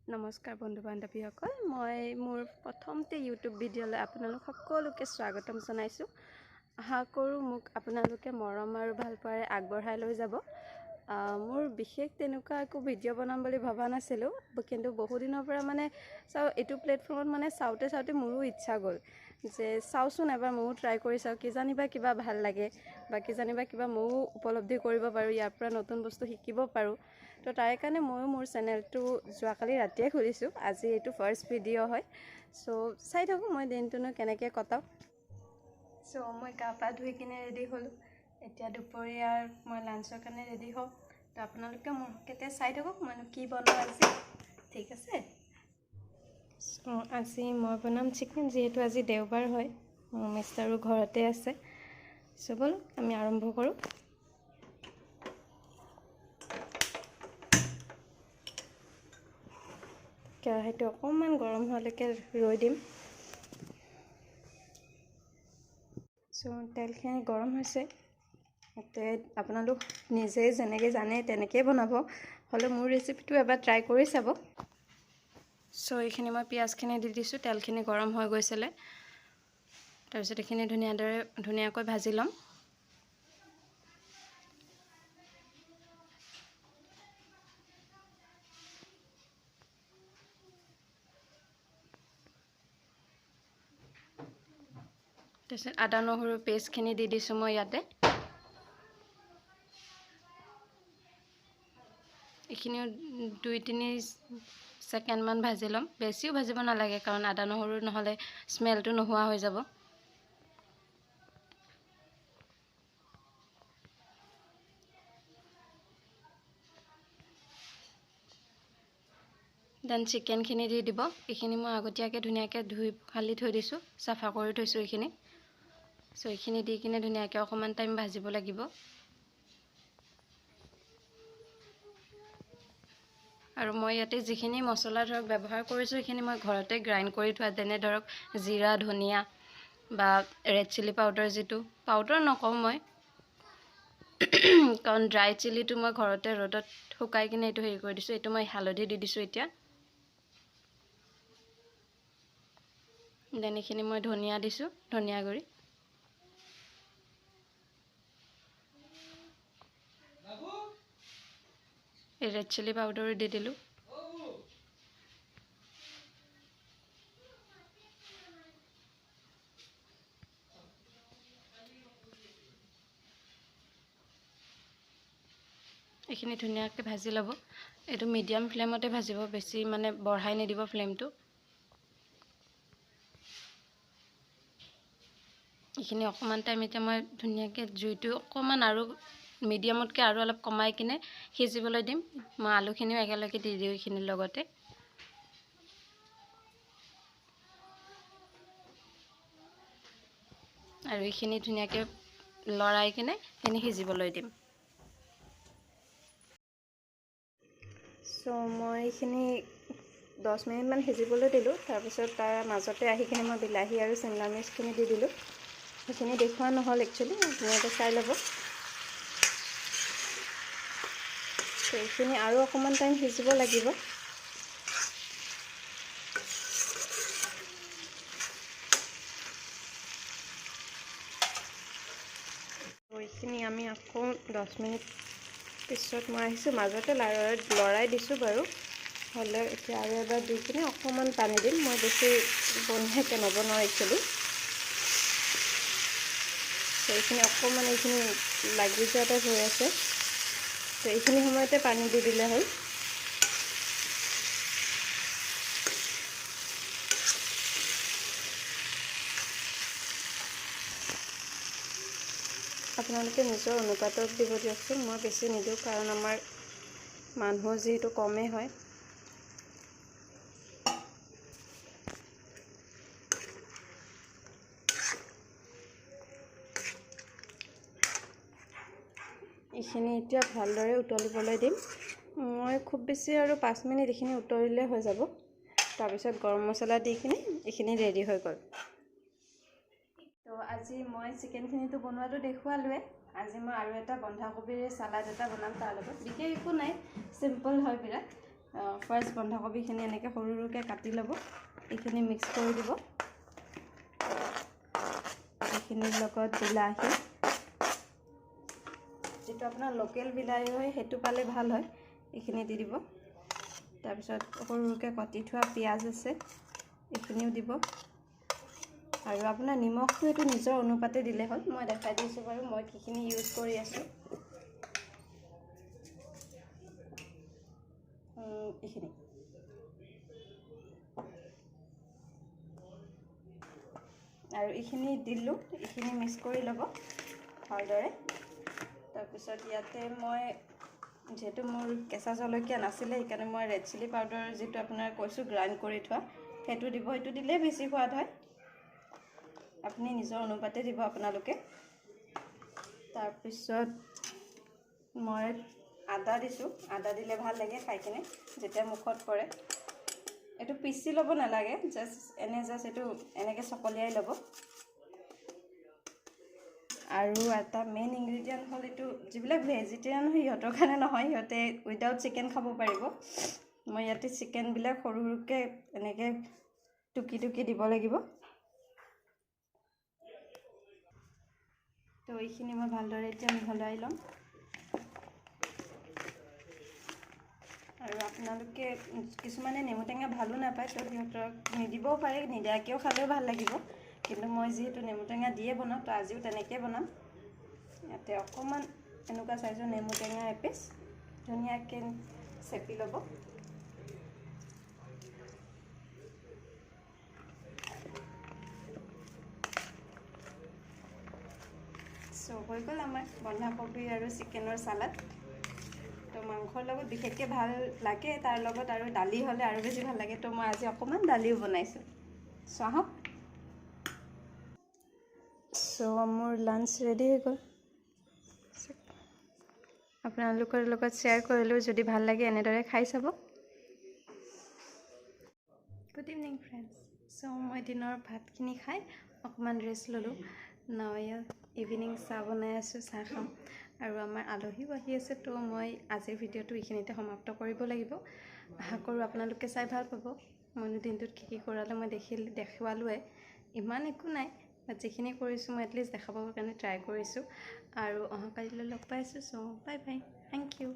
নমস্কাৰ বন্ধু বান্ধৱীসকল, মই মোৰ প্ৰথমতে ইউটিউব ভিডিঅ'লৈ আপোনালোক সকলোকে স্বাগতম জনাইছোঁ। আশা কৰোঁ মোক আপোনালোকে মৰম আৰু ভালপোৱাৰে আগবঢ়াই লৈ যাব। মোৰ বিশেষ তেনেকুৱা একো ভিডিঅ' বনাম বুলি ভবা নাছিলোঁ, কিন্তু বহুদিনৰ পৰা এইটো প্লেটফৰ্মত চাওঁতে মোৰো ইচ্ছা গ'ল যে চাওঁচোন এবাৰ ময়ো ট্ৰাই কৰি চাওঁ, কিজানিবা কিবা ভাল লাগে বা কিজানিবা কিবা ময়ো উপলব্ধি কৰিব পাৰোঁ, ইয়াৰ পৰা নতুন বস্তু শিকিব পাৰোঁ। তো তাৰে কাৰণে ময়ো মোৰ চেনেলটো যোৱাকালি ৰাতিয়ে খুলিছোঁ। আজি এইটো ফাৰ্ষ্ট ভিডিঅ' হয়। চ' চাই থাকোঁ মই দিনটোনো কেনেকৈ কটাওঁ। চ' মই গা পা ধুই কিনে ৰেডি হ'লোঁ। এতিয়া দুপৰীয়াৰ মই লাঞ্চৰ কাৰণে ৰেডি হওঁ। তো আপোনালোকে মোৰ কেতিয়া চাই থাকক মইনো কি বনাওঁ আজি। ঠিক আছে। চ' আজি মই বনাম চিকেন, যিহেতু আজি দেওবাৰ হয়। মোৰ মিষ্টাৰো ঘৰতে আছে। চ' ব'লক আমি আৰম্ভ কৰোঁ। কেৰাহীটো অকণমান গৰম হোৱালৈকে ৰৈ দিম। চ' তেলখিনি গৰম হৈছে। ইয়াতে আপোনালোক নিজে যেনেকৈ জানে তেনেকৈ বনাব, হ'লেও মোৰ ৰেচিপিটো এবাৰ ট্ৰাই কৰি চাব। চ' এইখিনি মই পিঁয়াজখিনি দি দিছোঁ। তেলখিনি গৰম হৈ গৈছিলে। তাৰপিছত এইখিনি ধুনীয়াকৈ ভাজি ল'ম। তাৰপিছত আদা নহৰু পেষ্টখিনি দি দিছোঁ মই ইয়াতে। এইখিনিও 2-3 ছেকেণ্ডমান ভাজি ল'ম। বেছিও ভাজিব নালাগে, কাৰণ আদা নহৰু নহ'লে স্মেলটো নোহোৱা হৈ যাব। দেন চিকেনখিনি দি দিব। এইখিনি মই আগতীয়াকৈ ধুনীয়াকৈ ধুই ফালি থৈ দিছোঁ, চাফা কৰি থৈছোঁ এইখিনি। চ' এইখিনি দি কিনে ধুনীয়াকৈ অকণমান টাইম ভাজিব লাগিব। আৰু মই ইয়াতে যিখিনি মছলা ব্যৱহাৰ কৰিছোঁ, সেইখিনি মই ঘৰতে গ্ৰাইণ্ড কৰি থোৱা, যেনে ধৰক জিৰা, ধনিয়া বা ৰেড চিলি পাউডাৰ, যিটো পাউডাৰ নকওঁ মই, কাৰণ ড্ৰাই চিলিটো মই ঘৰতে ৰ'দত শুকাই কিনে এইটো হেৰি কৰি দিছোঁ। এইটো মই হালধি দি দিছোঁ এতিয়া। দেন এইখিনি মই ধনিয়া দিছোঁ, ধনিয়া গুড়ি। এই ৰেড চিলি পাউডাৰো দি দিলোঁ। এইখিনি ধুনীয়াকৈ ভাজি ল'ব। এইটো মিডিয়াম ফ্লেমতে ভাজিব, বেছি বঢ়াই নিদিব ফ্লেমটো। এইখিনি অকণমান টাইম এতিয়া মই ধুনীয়াকৈ জুইটো অকণমান আৰু মিডিয়ামতকৈ আৰু অলপ কমাই কিনে সিজিবলৈ দিম। মই আলুখিনিও একেলগে দি দিওঁ এইখিনিৰ লগতে। আৰু এইখিনি ধুনীয়াকৈ লৰাই কিনে এইখিনি সিজিবলৈ দিম। চ' মই এইখিনি 10 মিনিটমান সিজিবলৈ দিলোঁ। তাৰপিছত তাৰ মাজতে আহি কিনে মই বিলাহী আৰু চিমলা মিৰ্চখিনি দি দিলোঁ। সেইখিনি দেখুওৱা নহ'ল একচুৱেলি, আপোনালোকে চাই ল'ব। চ' এইখিনি আৰু অকণমান টাইম সিজিব লাগিব। এইখিনি আমি আকৌ 10 মিনিট পিছত মই আহিছোঁ। মাজতে লৰাই দিছোঁ বাৰু, হ'লেও এতিয়া আৰু এবাৰ দি কিনে অকণমান পানী দিম। মই বেছি বন্ধাকৈ নবনাওঁ একচুৱেলি। এইখিনি অকণমান এইখিনি লাগি যোৱা টাইপ হৈ আছে। তো এইখিনি সময়তে পানী দি দিলে হ'ল। আপোনালোকে নিজৰ অনুপাতত দিব দিয়কচোন। মই বেছি নিদিওঁ, কাৰণ আমাৰ মানুহ যিহেতু কমেই হয়। এইখিনি এতিয়া ভালদৰে উতলিবলৈ দিম। মই খুব বেছি আৰু 5 মিনিট এইখিনি উতলিলে হৈ যাব। তাৰপিছত গৰম মছলা দি কিনে এইখিনি ৰেডি হৈ গ'ল। তো আজি মই চিকেনখিনিতো বনোৱাটো দেখুৱালোৱে। আজি মই আৰু এটা বন্ধাকবিৰ চালাড এটা বনাম তাৰ লগত। বিশেষ একো নাই, চিম্পল হয় বিৰাট। ফাৰ্ষ্ট বন্ধাকবিখিনি এনেকৈ সৰু সৰুকৈ কাটি ল'ব। এইখিনি মিক্স কৰি দিব। এইখিনিৰ লগত বিলাহী, যিটো আপোনাৰ লোকেল বিলাহী হয় সেইটো পালে ভাল হয়, এইখিনি দি দিব। তাৰপিছত সৰু সৰুকৈ কাটি থোৱা পিঁয়াজ আছে, এইখিনিও দিব। আৰু আপোনাৰ নিমখটো এইটো নিজৰ অনুপাতে দিলে হ'ল। মই দেখাই দিছোঁ বাৰু মই কিখিনি ইউজ কৰি আছোঁ। এইখিনি আৰু এইখিনি দিলোঁ। এইখিনি মিক্স কৰি ল'ব ভালদৰে। তাৰপিছত ইয়াতে মই যিহেতু মোৰ কেঁচা জলকীয়া নাছিলে, সেইকাৰণে মই ৰেড চিলি পাউডাৰ যিটো আপোনাৰ কৈছোঁ গ্ৰাইণ্ড কৰি থোৱা, সেইটো দিব। সেইটো দিলে বেছি সোৱাদ হয়। আপুনি নিজৰ অনুপাতে দিব আপোনালোকে। তাৰপিছত মই আদা দিছোঁ। আদা দিলে ভাল লাগে খাই কিনে যেতিয়া মুখত পৰে। এইটো পিচি ল'ব নালাগে, জাষ্ট এইটো এনেকৈ চকলিয়াই ল'ব। আৰু এটা মেইন ইনগ্ৰিডিয়েণ্ট হ'ল এইটো, যিবিলাক ভেজিটেৰিয়ান হয় সিহঁতৰ কাৰণে নহয়, সিহঁতে উইদাউট চিকেন খাব পাৰিব। মই ইয়াতে চিকেনবিলাক সৰু সৰুকৈ এনেকৈ টুকি টুকি দিব লাগিব। তো এইখিনি মই ভালদৰে এতিয়া মিহলাই ল'ম। আৰু আপোনালোকে কিছুমানে নেমু টেঙা ভালো নাপায়, তো সিহঁতক নিদিবও পাৰে, নিদিয়াকৈও খালেও ভাল লাগিব। কিন্তু মই যিহেতু নেমু টেঙা দিয়ে বনাওঁ, তো আজিও তেনেকৈ বনাম। ইয়াতে অকণমান এনেকুৱা চাইজৰ নেমু টেঙা এপিচ ধুনীয়াকৈ চেপি ল'ব। হৈ গ'ল আমাৰ বন্ধাকবি আৰু চিকেনৰ চালাড। তো মাংসৰ লগত বিশেষকৈ ভাল লাগে, তাৰ লগত আৰু দালি হ'লে আৰু বেছি ভাল লাগে। তো মই আজি অকণমান দালিও বনাইছোঁ। আহক। মোৰ লাঞ্চ ৰেডি হৈ গ'ল। আপোনালোকৰ লগত শ্বেয়াৰ কৰিলোঁ। যদি ভাল লাগে এনেদৰে খাই চাব। Good evening friends. মই দিনৰ ভাতখিনি খাই অকণমান ৰেষ্ট ল'লোঁ। ইভিনিং চাহ বনাই আছোঁ, চাহ খাম। আৰু আমাৰ আলহীও আহি আছে, তো মই আজিৰ ভিডিঅ'টো এইখিনিতে সমাপ্ত কৰিব লাগিব। আশা কৰোঁ আপোনালোকে চাই ভাল পাব। মইনো দিনটোত কি কৰালে মই দেখুৱালোৱে। ইমান একো নাই, যিখিনি কৰিছোঁ মই এটলিষ্ট দেখাবৰ কাৰণে ট্ৰাই কৰিছোঁ। আৰু অহাকালিলৈ লগ পাইছোঁ। Bye bye, thank U.